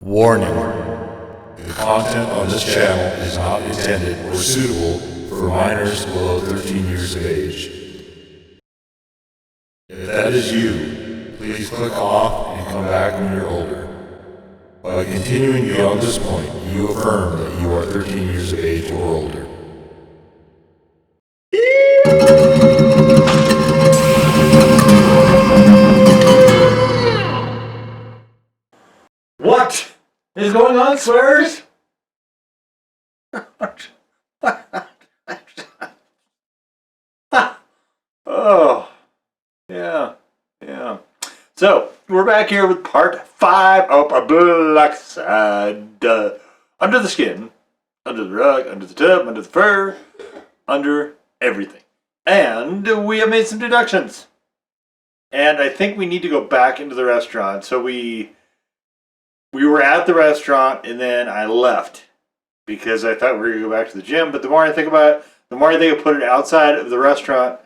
Warning. The content on this channel is not intended or suitable for minors below 13 years of age. If that is you, please click off and come back when you're older. By continuing beyond this point, you affirm that you are 13 years of age or older. What is going on, swears? Oh, yeah. So, we're back here with part 5 of Blacksad. Under the skin, under the rug, under the tub, under the fur, under everything. And we have made some deductions. And I think we need to go back into the restaurant. So we were at the restaurant and then I left because I thought we were going to go back to the gym. But the more I think about it, the more I think I put it outside of the restaurant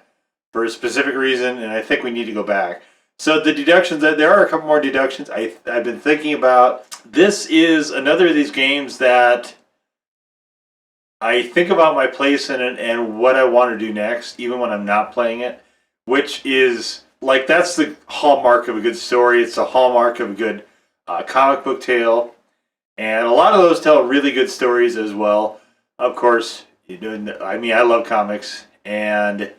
for a specific reason, and I think we need to go back. So the deductions, there are a couple more deductions I've been thinking about. This is another of these games that I think about my place in it and what I want to do next, even when I'm not playing it, which is, like, that's the hallmark of a good story. It's the hallmark of a good comic book tale. And a lot of those tell really good stories as well. Of course, I love comics, and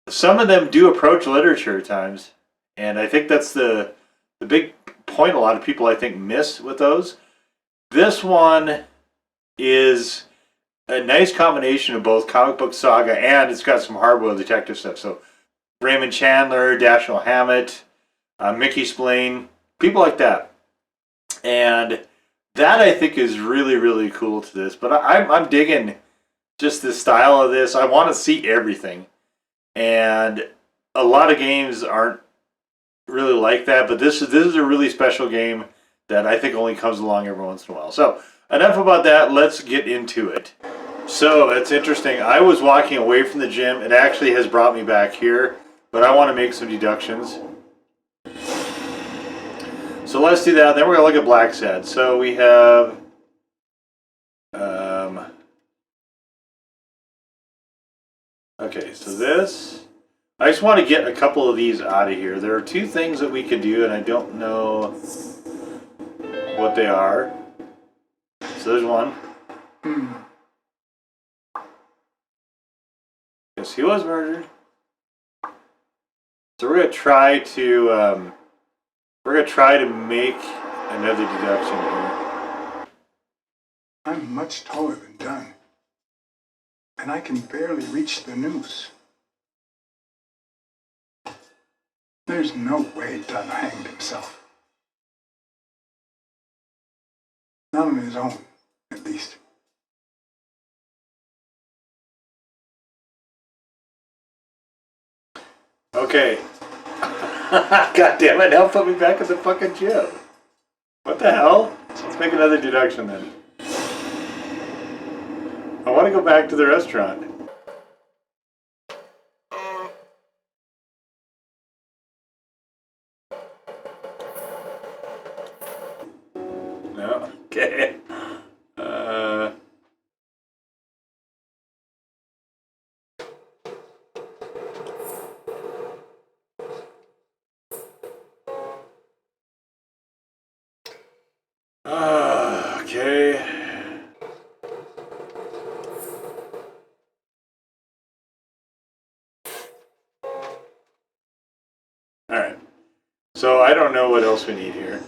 some of them do approach literature at times, and I think that's the big point a lot of people, I think, miss with those. This one is a nice combination of both comic book saga and it's got some hardboiled detective stuff. So Raymond Chandler, Dashiell Hammett, Mickey Spillane, people like that. And that, I think, is really, really cool to this. But I'm digging just the style of this. I want to see everything. And a lot of games aren't really like that, but this is a really special game that I think only comes along every once in a while. So enough about that. Let's get into it. So it's interesting. I was walking away from the gym. It actually has brought me back here, but I want to make some deductions. So let's do that. Then we're going to look at Blacksad. So we have okay, so this, I just want to get a couple of these out of here. There are two things that we could do, and I don't know what they are. So there's one. Yes, he was murdered. So we're gonna try to make another deduction here. I'm much taller than Dunn, and I can barely reach the noose. There's no way Dunn hanged himself. Not on his own, at least. Okay. God damn it, now put me back at the fucking gym. What the hell? Let's make another deduction then. I want to go back to the restaurant. No? Okay. Okay. Alright. So I don't know what else we need here.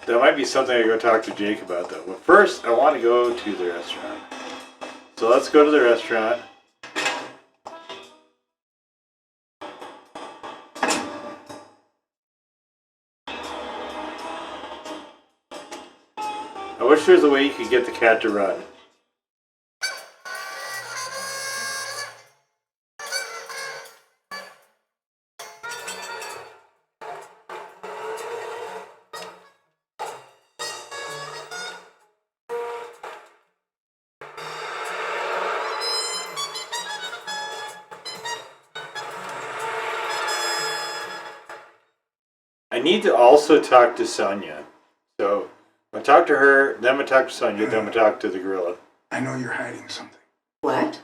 That might be something I go talk to Jake about, though. But first, I want to go to the restaurant. So let's go to the restaurant. I wish there was a way you could get the cat to run. I need to also talk to Sonia. So I'm going to talk to her, then I'm going to talk to Sonia, then I'm going to talk to the gorilla. I know you're hiding something. What?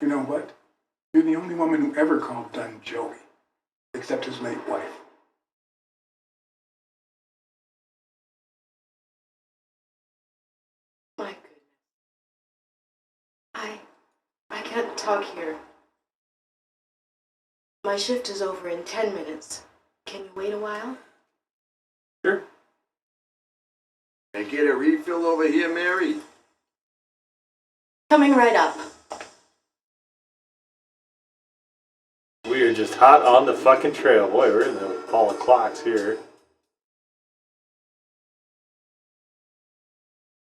You know what? You're the only woman who ever called Dunn Joey, except his late wife. My goodness. I can't talk here. My shift is over in 10 minutes. Can you wait a while? Sure. Can I get a refill over here, Mary? Coming right up. We are just hot on the fucking trail. Boy, we're in the ball of clocks here.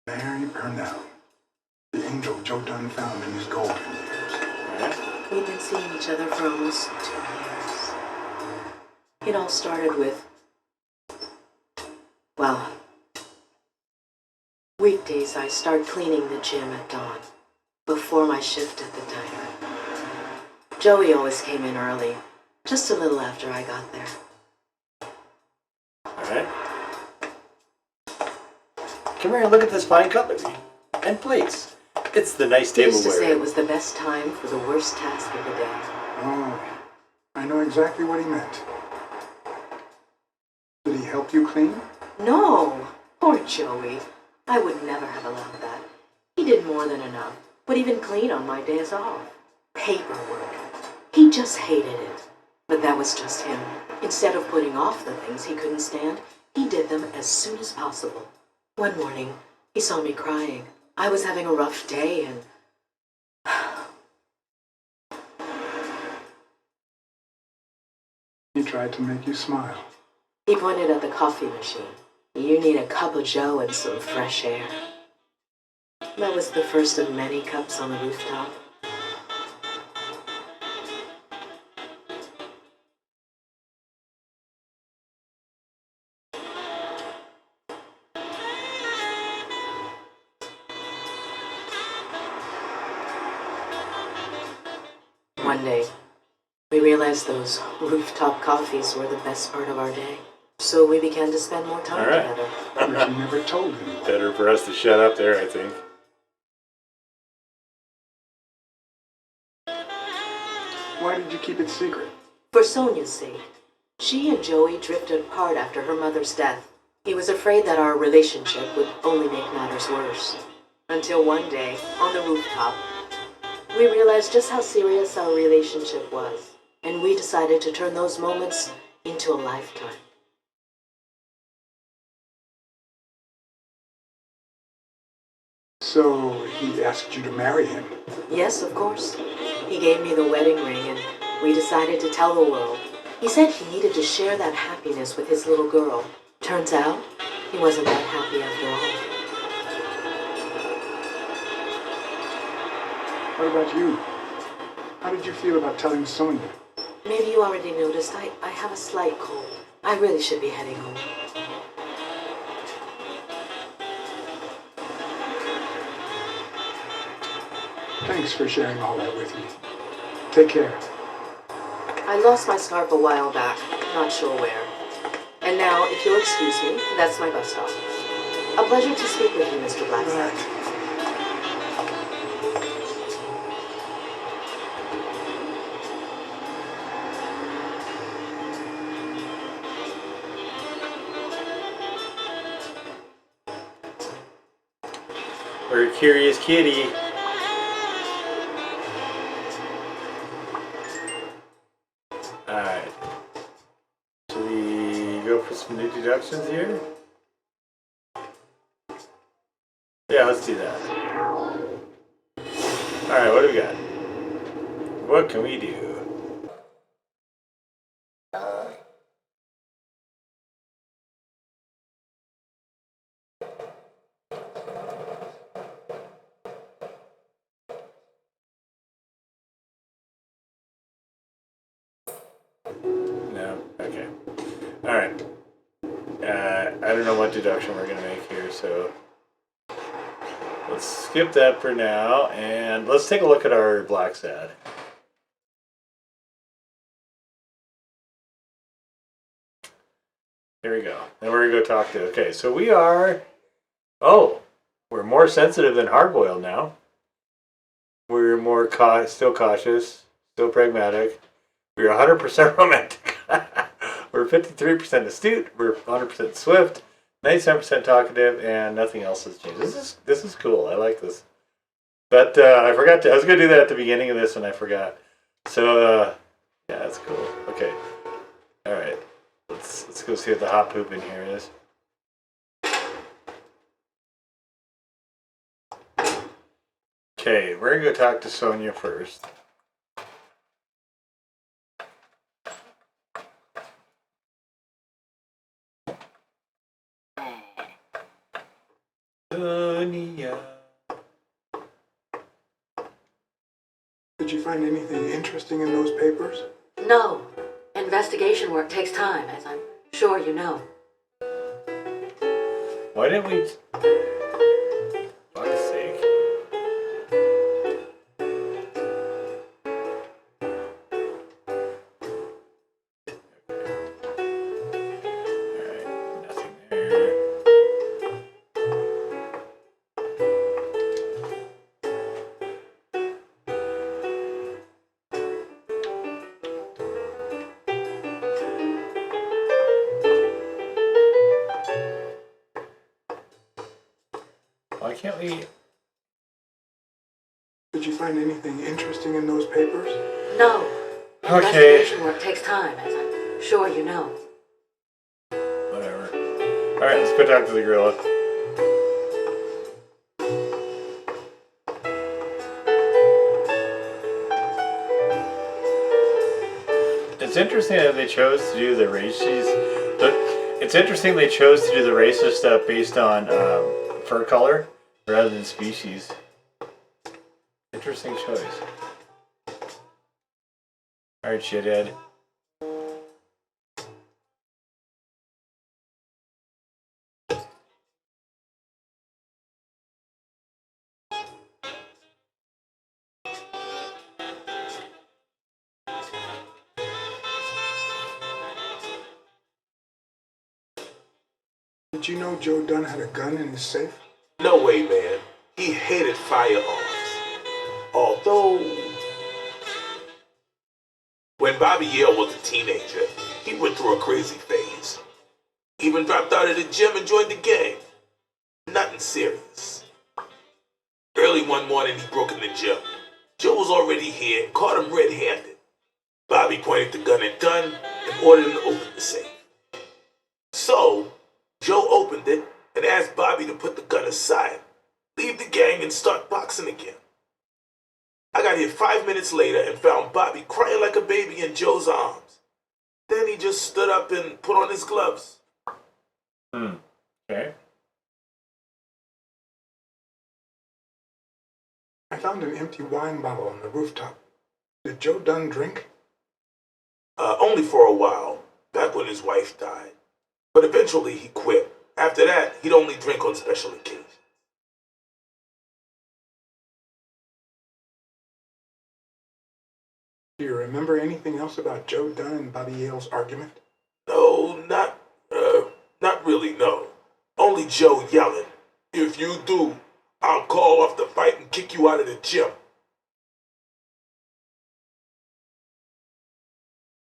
Mary Purnell, the angel Joe Dunn found in his golden years. Alright. We've been seeing each other for almost 2 years. It all started with, well, weekdays I start cleaning the gym at dawn, before my shift at the diner. Joey always came in early, just a little after I got there. Alright. Come here and look at this fine cutlery. And plates. It's the nice He used to tableware. say it was the best time for the worst task of the day. Oh, I know exactly what he meant. Did he help you clean? No! Poor Joey. I would never have allowed that. He did more than enough. Would even clean on my days off. Paperwork. He just hated it. But that was just him. Instead of putting off the things he couldn't stand, he did them as soon as possible. One morning, he saw me crying. I was having a rough day and... He tried to make you smile. He pointed at the coffee machine. You need a cup of joe and some fresh air. That was the first of many cups on the rooftop. One day, we realized those rooftop coffees were the best part of our day. So we began to spend more time Alright. together. But you never told him. Better for us to shut up there, I think. Why did you keep it secret? For Sonia's sake. She and Joey drifted apart after her mother's death. He was afraid that our relationship would only make matters worse. Until one day, on the rooftop, we realized just how serious our relationship was. And we decided to turn those moments into a lifetime. So he asked you to marry him. Yes, of course. He gave me the wedding ring and we decided to tell the world. He said he needed to share that happiness with his little girl. Turns out, he wasn't that happy after all. What about you? How did you feel about telling Sonia? Maybe you already noticed I have a slight cold. I really should be heading home. Thanks for sharing all that with me. Take care. I lost my scarf a while back, not sure where. And now, if you'll excuse me, that's my bus stop. A pleasure to speak with you, Mr. Blacksad. Right. We're a curious kitty. Alright. Should we go for some new deductions here? Yeah, let's do that. Alright, what do we got? What can we do? No? Okay. Alright. I don't know what deduction we're going to make here, so let's skip that for now, and let's take a look at our Blacksad. Here we go. Then we're going to go talk to... Okay, so we are... Oh, we're more sensitive than hard-boiled now. We're more still cautious, still pragmatic. We're 100% romantic. We're 53% astute. We're 100% swift. 97% talkative, and nothing else has changed. This is cool. I like this. But I forgot to... I was going to do that at the beginning of this, and I forgot. So, yeah, that's cool. Okay. All right. Let's go see what the hot poop in here is. Okay, we're going to go talk to Sonia first. Sonia. Did you find anything interesting in those papers? No. Investigation work takes time, as I'm sure you know. Why didn't we... Fuck's sake. Alright, nothing there. Why can't we... Did you find anything interesting in those papers? No. Okay. Investigation work takes time, as I'm sure you know. Whatever. Alright, let's go talk to the gorilla. It's interesting that they chose to do the races. It's interesting they chose to do the racist stuff based on fur color rather than species. Interesting choice. Alright, shithead. Did you know Joe Dunn had a gun in his safe? No way, man. He hated firearms. Although, when Bobby Yale was a teenager, he went through a crazy phase. Even dropped out of the gym and joined the gang. Nothing serious. Early one morning, he broke in the gym. Joe was already here and caught him red-handed. Bobby pointed the gun at Dunn and ordered him to open the safe. So, Joe opened it and asked Bobby to put the gun aside, leave the gang, and start boxing again. I got here 5 minutes later and found Bobby crying like a baby in Joe's arms. Then he just stood up and put on his gloves. Okay. I found an empty wine bottle on the rooftop. Did Joe Dunn drink? Only for a while, back when his wife died. But eventually he quit. After that, he'd only drink on special occasions. Do you remember anything else about Joe Dunn and Bobby Yale's argument? No, not really, no. Only Joe yelling, "If you do, I'll call off the fight and kick you out of the gym."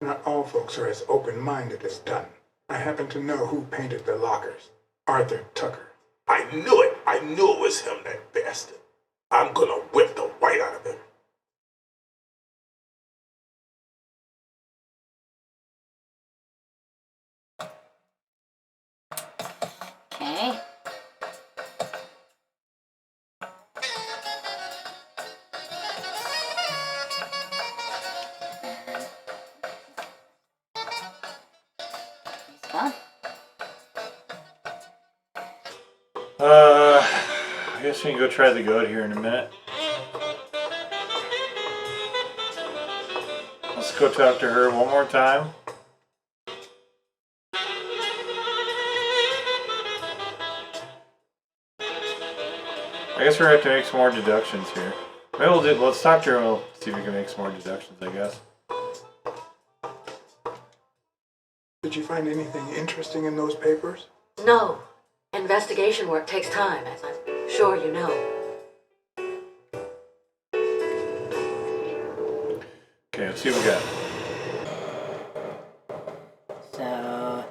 Not all folks are as open-minded as Dunn. I happen to know who painted the lockers. Arthur Tucker. I knew it. I knew it was him, that bastard. I'm gonna whip the white out of him. Okay. He's gone. I guess we can go try the goat here in a minute. Let's go talk to her one more time. I guess we're going to have to make some more deductions here. Maybe we'll do, let's talk to her and we'll see if we can make some more deductions, I guess. Did Did you find anything interesting in those papers? No. Investigation work takes time, as I'm sure you know. Okay, let's see what we got. So.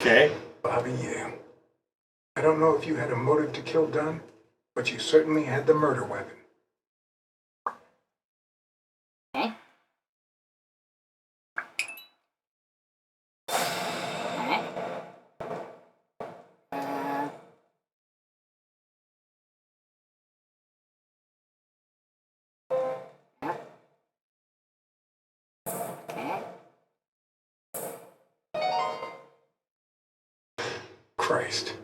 Okay. Bobby Yale. I don't know if you had a motive to kill Dunn, but you certainly had the murder weapon. Okay. Alright. Yep. Okay. Christ.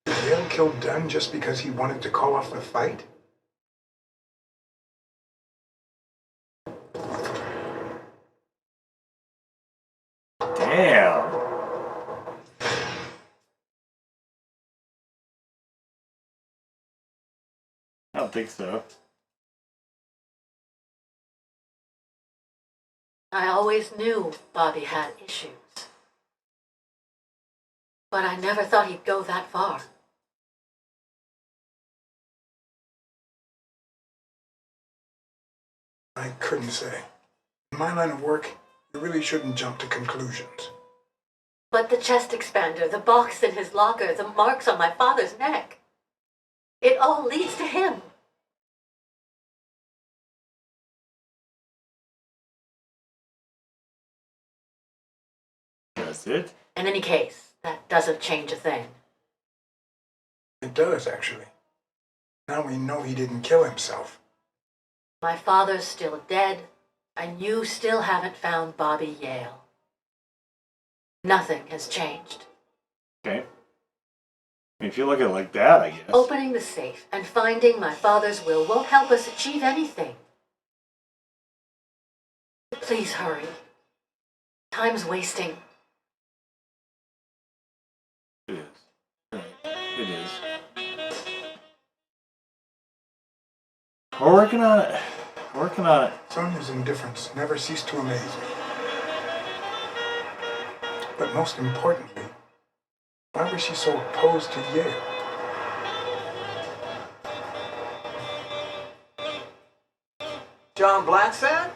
Did Yale kill Dunn just because he wanted to call off the fight? Damn. I don't think so. I always knew Bobby had issues. But I never thought he'd go that far. I couldn't say. In my line of work, you really shouldn't jump to conclusions. But the chest expander, the box in his locker, the marks on my father's neck. It all leads to him. That's it. In any case, that doesn't change a thing. It does, actually. Now we know he didn't kill himself. My father's still dead, and you still haven't found Bobby Yale. Nothing has changed. Okay. I mean, if you look at it like that, I guess. Opening the safe and finding my father's will won't help us achieve anything. Please hurry. Time's wasting. It is. Right. It is. We're working on it. Working on it. Sonia's indifference never ceased to amaze me. But most importantly, why was she so opposed to Yale? John Blacksad?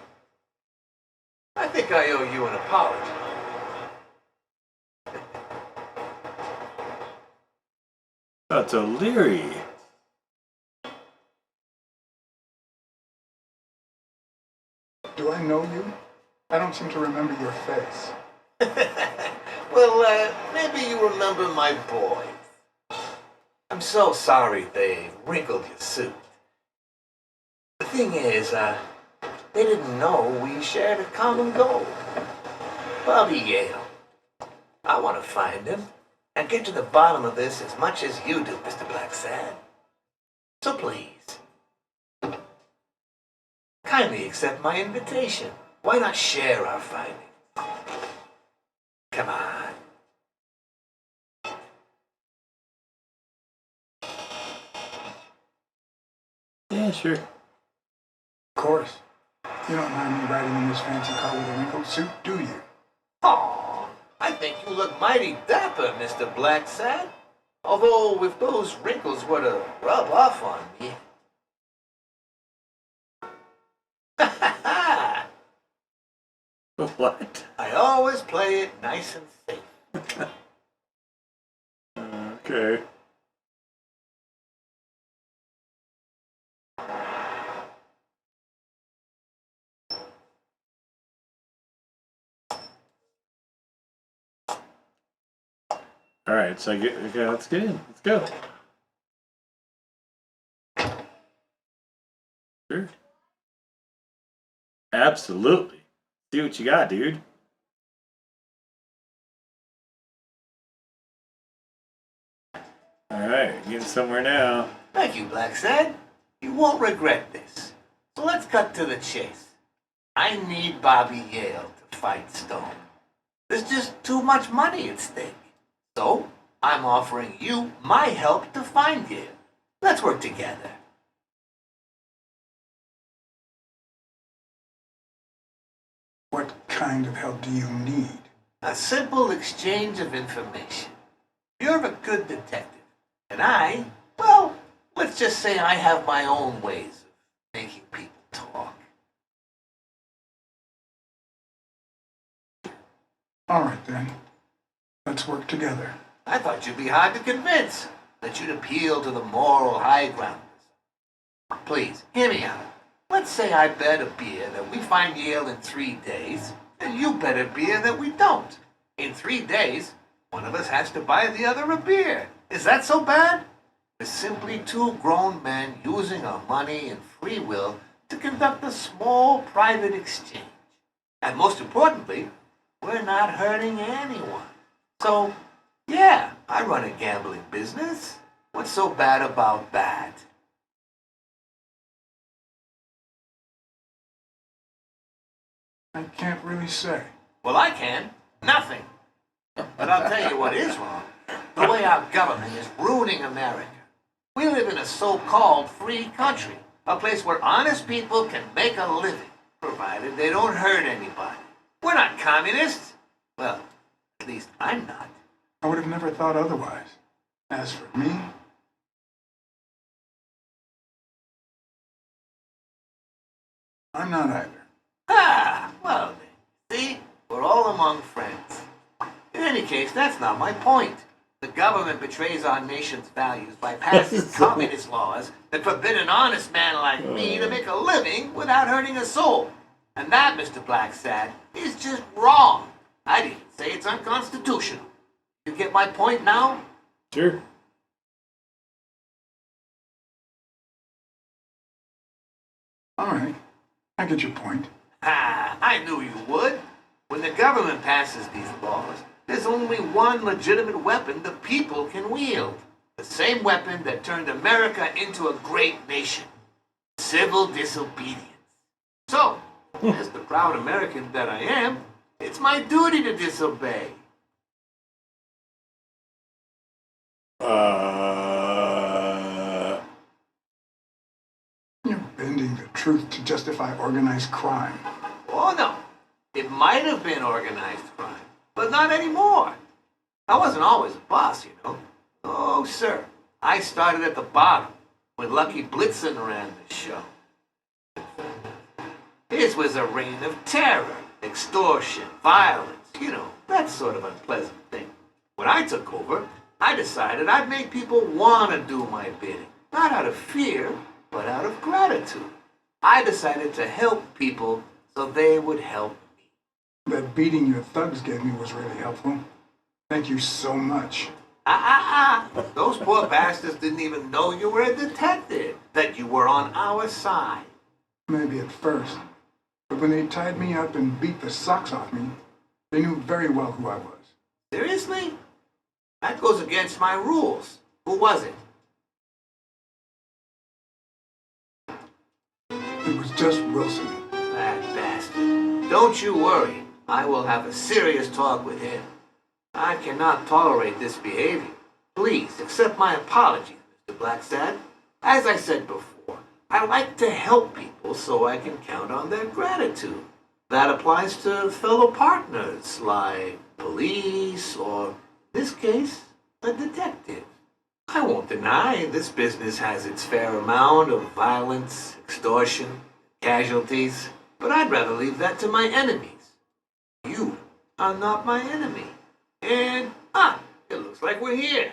I think I owe you an apology. That's O'Leary. Do I know you? I don't seem to remember your face. Well, maybe you remember my boys. I'm so sorry they wrinkled your suit. The thing is, they didn't know we shared a common goal. Bobby Yale. I want to find him and get to the bottom of this as much as you do, Mr. Blacksad. So please, kindly accept my invitation. Why not share our findings? Come on. Yeah, sure. Of course. You don't mind me riding in this fancy car with a wrinkled suit, do you? Oh, I think you look mighty dapper, Mr. Blacksad. Although, if those wrinkles were to rub off on me... What? I always play it nice and safe. Okay. Alright, so okay, let's get in. Let's go. Sure. Absolutely. See what you got, dude. Alright, getting somewhere now. Thank you, Blacksad. You won't regret this. So let's cut to the chase. I need Bobby Yale to fight Stone. There's just too much money at stake. So, I'm offering you my help to find Yale. Let's work together. What kind of help do you need? A simple exchange of information. You're a good detective, and I, well, let's just say I have my own ways of making people talk. All right, then. Let's work together. I thought you'd be hard to convince, that you'd appeal to the moral high grounders. Please, hear me out. Let's say I bet a beer that we find Yale in 3 days, and you bet a beer that we don't. In 3 days, one of us has to buy the other a beer. Is that so bad? We're simply two grown men using our money and free will to conduct a small private exchange. And most importantly, we're not hurting anyone. So, yeah, I run a gambling business. What's so bad about that? I can't really say. Well, I can. Nothing. But I'll tell you what is wrong. The way our government is ruining America. We live in a so-called free country. A place where honest people can make a living, provided they don't hurt anybody. We're not communists. Well, at least I'm not. I would have never thought otherwise. As for me, I'm not either. Ah, well then. See? We're all among friends. In any case, that's not my point. The government betrays our nation's values by passing communist laws that forbid an honest man like me to make a living without hurting a soul. And that, Mr. Blacksad, is just wrong. I'd even say it's unconstitutional. You get my point now? Sure. All right. I get your point. Ah, I knew you would. When the government passes these laws, there's only one legitimate weapon the people can wield. The same weapon that turned America into a great nation. Civil disobedience. So, as the proud American that I am, it's my duty to disobey. You're bending the truth to justify organized crime. Oh no, it might have been organized crime, but not anymore. I wasn't always a boss, you know. Oh, sir. I started at the bottom when Lucky Blitzen ran the show. His was a reign of terror, extortion, violence, you know, that sort of unpleasant thing. When I took over, I decided I'd make people want to do my bidding. Not out of fear, but out of gratitude. I decided to help people so they would help me. That beating your thugs gave me was really helpful. Thank you so much. Those poor bastards didn't even know you were a detective, that you were on our side. Maybe at first. But when they tied me up and beat the socks off me, they knew very well who I was. Seriously? That goes against my rules. Who was it? It was just Wilson. That bastard. Don't you worry. I will have a serious talk with him. I cannot tolerate this behavior. Please accept my apologies, Mr. Blacksad. As I said before, I like to help people so I can count on their gratitude. That applies to fellow partners like police or, in this case, a detective. I won't deny this business has its fair amount of violence, extortion, casualties, but I'd rather leave that to my enemies. You are not my enemy. And, it looks like we're here.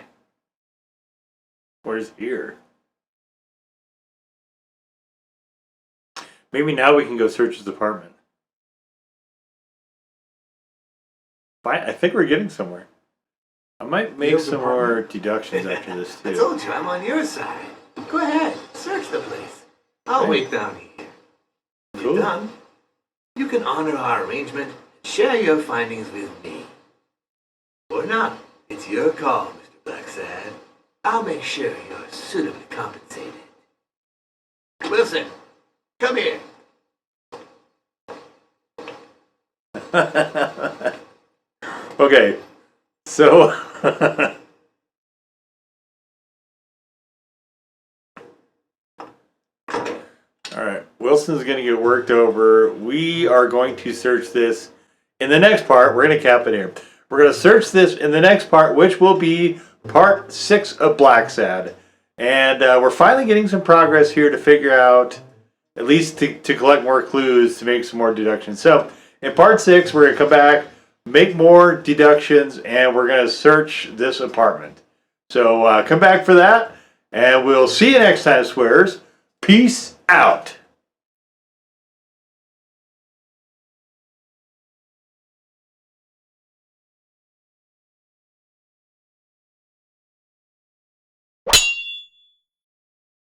Where's here? Maybe now we can go search his apartment. Fine, I think we're getting somewhere. I might make some more deductions after this I too. told you I'm on your side. Go ahead, search the place. I'll wait down here. When Cool. you're done, you can honor our arrangement and share your findings with me. Or not, it's your call, Mr. Blacksad. I'll make sure you're suitably compensated. Wilson, come here. Okay, so alright, Wilson's gonna get worked over. We are going to search this in the next part. We're gonna cap it here. We're gonna search this in the next part, which will be part 6 of Blacksad. And we're finally getting some progress here to figure out, at least to collect more clues to make some more deductions. So in part 6, we're gonna come back, make more deductions, and we're gonna search this apartment. So come back for that, and we'll see you next time, Swears. Peace out.